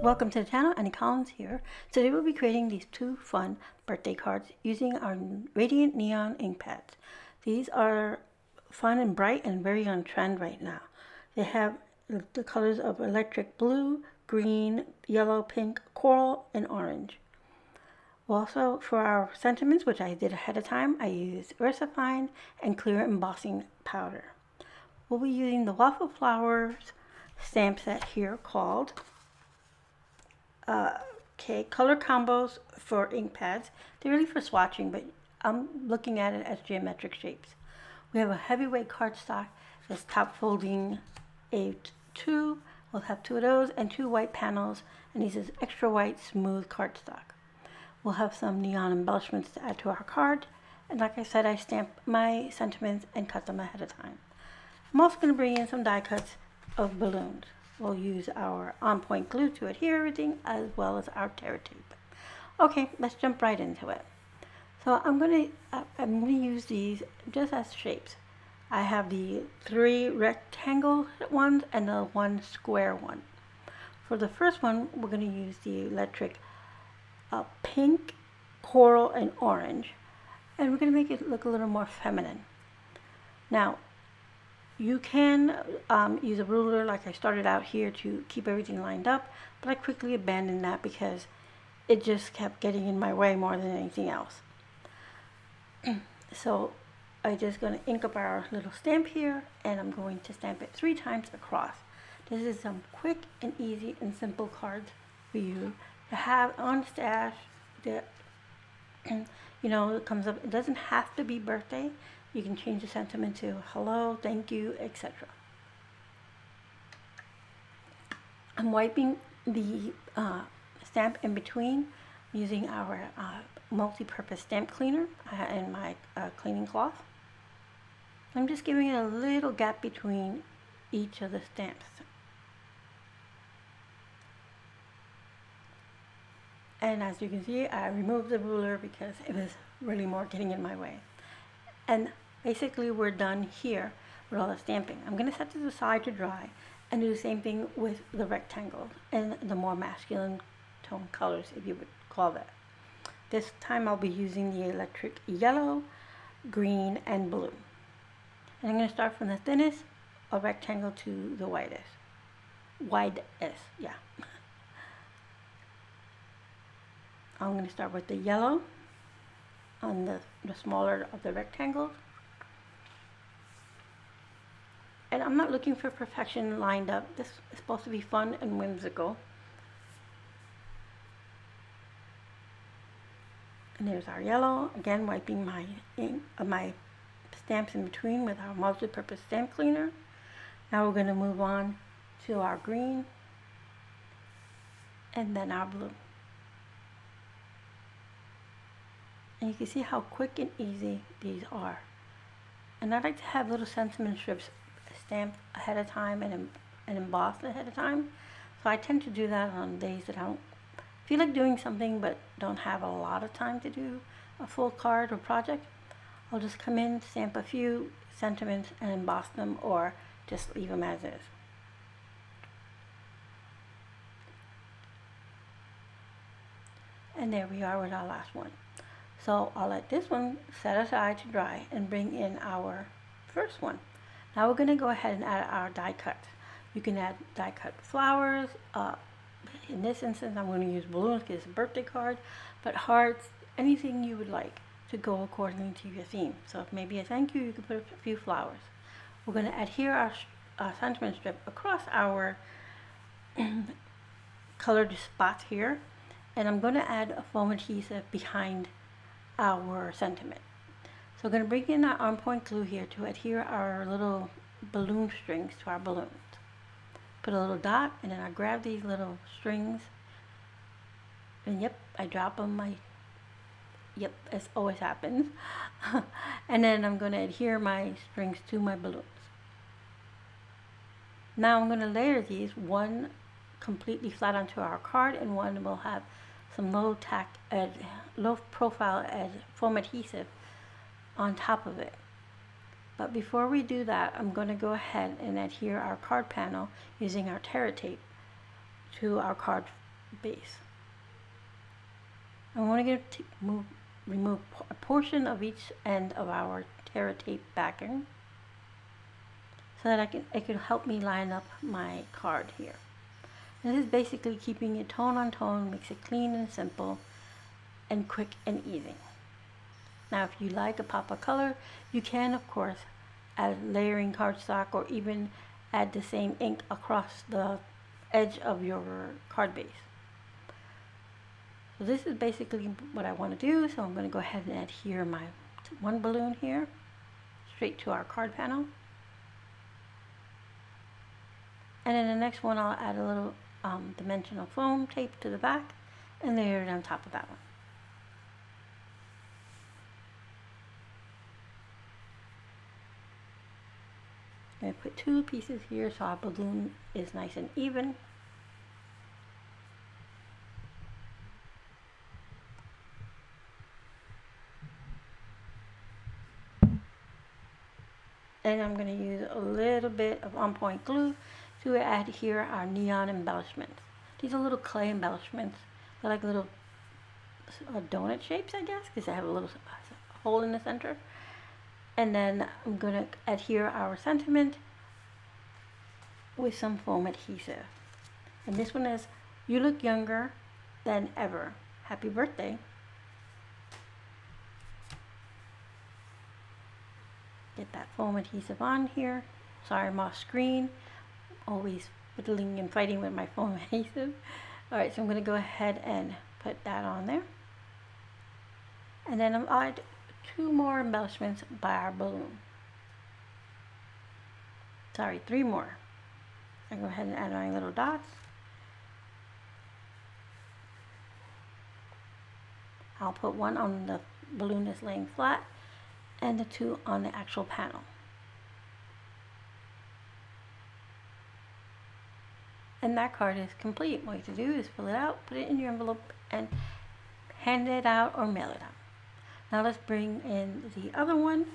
Welcome to the channel, Annie Collins here. Today we'll be creating these two fun birthday cards using our Radiant Neon ink pads. These are fun and bright and very on trend right now. They have the colors of electric blue, green, yellow, pink, coral, and orange. Also, for our sentiments, which I did ahead of time, I used VersaFine and clear embossing powder. We'll be using the Waffle Flowers stamp set here called color combos for ink pads. They're really for swatching, but I'm looking at it as geometric shapes. We have a heavyweight cardstock that's top folding A2. We'll have two of those and two white panels, and these is extra white smooth cardstock. We'll have some neon embellishments to add to our card, and like I said, I stamped my sentiments and cut them ahead of time. I'm also going to bring in some die cuts of balloons. We'll use our on-point glue to adhere everything, as well as our tear tape. Okay, let's jump right into it. So I'm gonna use these just as shapes. I have the 3 rectangle ones and the 1 square one. For the first one, we're gonna use the electric pink, coral, and orange, and we're gonna make it look a little more feminine. Now, you can use a ruler like I started out here to keep everything lined up, but I quickly abandoned that because it just kept getting in my way more than anything else. So I'm just going to ink up our little stamp here, and I'm going to stamp it 3 times across. This is some quick and easy and simple cards for you to have on stash that it comes up. It doesn't have to be birthday. You can change the sentiment to hello, thank you, etc. I'm wiping the stamp in between using our multi-purpose stamp cleaner and my cleaning cloth. I'm just giving it a little gap between each of the stamps. And as you can see, I removed the ruler because it was really more getting in my way. And basically we're done here with all the stamping. I'm going to set this aside to dry and do the same thing with the rectangles and the more masculine tone colors, if you would call that. This time I'll be using the electric yellow, green, and blue. And I'm going to start from the thinnest of rectangle to the widest. Yeah. I'm going to start with the yellow on the smaller of the rectangles. And I'm not looking for perfection lined up. This is supposed to be fun and whimsical. And there's our yellow. Again, wiping my ink, my stamps in between with our multi-purpose stamp cleaner. Now we're going to move on to our green and then our blue. And you can see how quick and easy these are. And I like to have little sentiment strips stamped ahead of time and embossed ahead of time. So I tend to do that on days that I don't feel like doing something but don't have a lot of time to do a full card or project. I'll just come in, stamp a few sentiments and emboss them, or just leave them as is. And there we are with our last one. So I'll let this one set aside to dry and bring in our first one. Now we're going to go ahead and add our die cuts. You can add die cut flowers. In this instance, I'm going to use balloons because it's a birthday card, but hearts, anything you would like to go according to your theme. So if maybe a thank you, you can put a few flowers. We're going to adhere our sentiment strip across our colored spots here, and I'm going to add a foam adhesive behind our sentiment. So we're going to bring in our on-point glue here to adhere our little balloon strings to our balloons. Put a little dot, and then I grab these little strings, and yep, I drop them. Yep, as always happens. And then I'm going to adhere my strings to my balloons. Now I'm going to layer these, one completely flat onto our card, and one will have some low profile edge foam adhesive on top of it. But before we do that, I'm going to go ahead and adhere our card panel using our tear tape to our card base. I'm going to remove a portion of each end of our Terra tape backing so that it can help me line up my card here. This is basically keeping it tone on tone, makes it clean and simple and quick and easy. Now if you like a pop of color, you can of course add layering cardstock or even add the same ink across the edge of your card base. So this is basically what I want to do, so I'm going to go ahead and adhere my one balloon here straight to our card panel. And then the next one I'll add a little dimensional foam tape to the back and layer it on top of that one. I'm going to put 2 pieces here so our balloon is nice and even. And I'm going to use a little bit of on-point glue to adhere our neon embellishments. These are little clay embellishments. They're like little donut shapes, I guess, because they have a little hole in the center. And then I'm going to adhere our sentiment with some foam adhesive. And this one is, "You look younger than ever. Happy birthday." Get that foam adhesive on here. Sorry, I'm off screen. Always fiddling and fighting with my foam adhesive. Alright, so I'm going to go ahead and put that on there. And then I'll add 2 more embellishments by our balloon. Sorry, 3 more. I go ahead and add my little dots. I'll put 1 on the balloon that's laying flat and the 2 on the actual panel. And that card is complete. What you have to do is fill it out, put it in your envelope, and hand it out or mail it out. Now let's bring in the other one,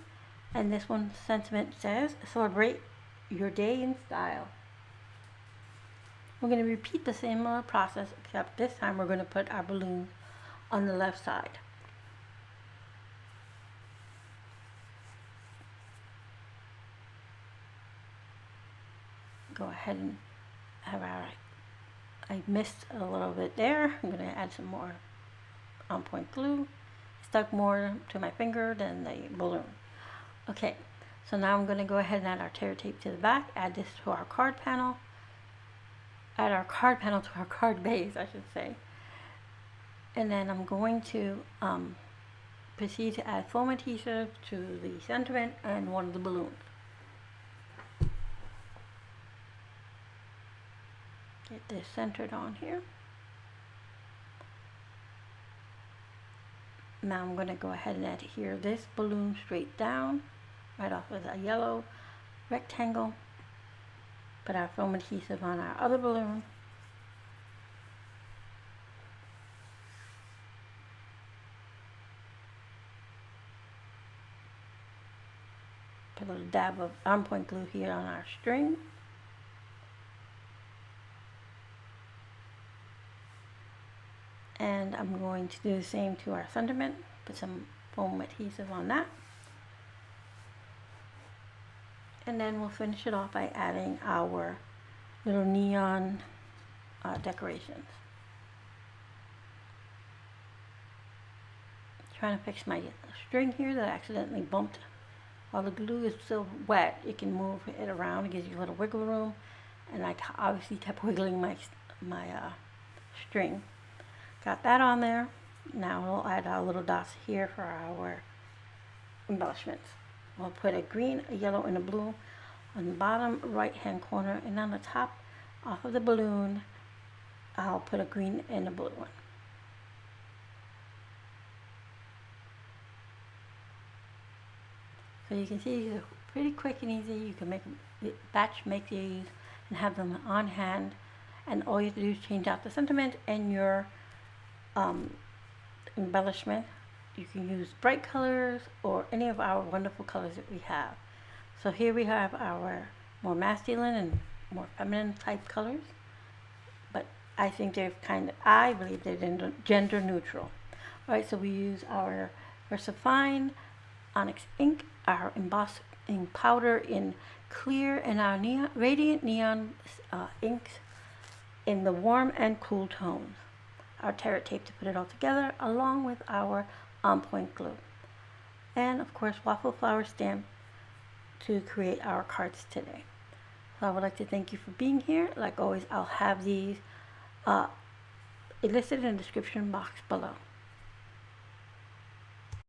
and this one's sentiment says, "Celebrate your day in style." We're going to repeat the similar process, except this time we're going to put our balloons on the left side. Go ahead and have our, I missed a little bit there. I'm going to add some more on-point glue. Stuck more to my finger than the balloon. Okay, so now I'm going to go ahead and add our tear tape to the back, add this to our card panel, add our card panel to our card base, I should say. And then I'm going to proceed to add foam adhesive to the sentiment and one of the balloons. Get this centered on here. Now I'm going to go ahead and adhere this balloon straight down, right off of a yellow rectangle. Put our foam adhesive on our other balloon. Put a little dab of on-point glue here on our string. And I'm going to do the same to our sentiment. Put some foam adhesive on that. And then we'll finish it off by adding our little neon decorations. Trying to fix my string here that I accidentally bumped. While the glue is still wet, you can move it around. It gives you a little wiggle room. And I obviously kept wiggling my string. Got that on there. Now we'll add our little dots here for our embellishments. We'll put a green, a yellow, and a blue on the bottom right hand corner, and on the top off of the balloon I'll put a green and a blue one. So you can see these are pretty quick and easy. You can make these and have them on hand, and all you have to do is change out the sentiment and your embellishment. You can use bright colors or any of our wonderful colors that we have. So here we have our more masculine and more feminine type colors, but I think I believe they're gender neutral. All right, so we use our VersaFine Onyx ink, our embossing powder in clear, and our radiant neon inks in the warm and cool tones. Our Terra tape to put it all together, along with our on-point glue. And of course, waffle flower stamp to create our cards today. So I would like to thank you for being here. Like always, I'll have these listed in the description box below.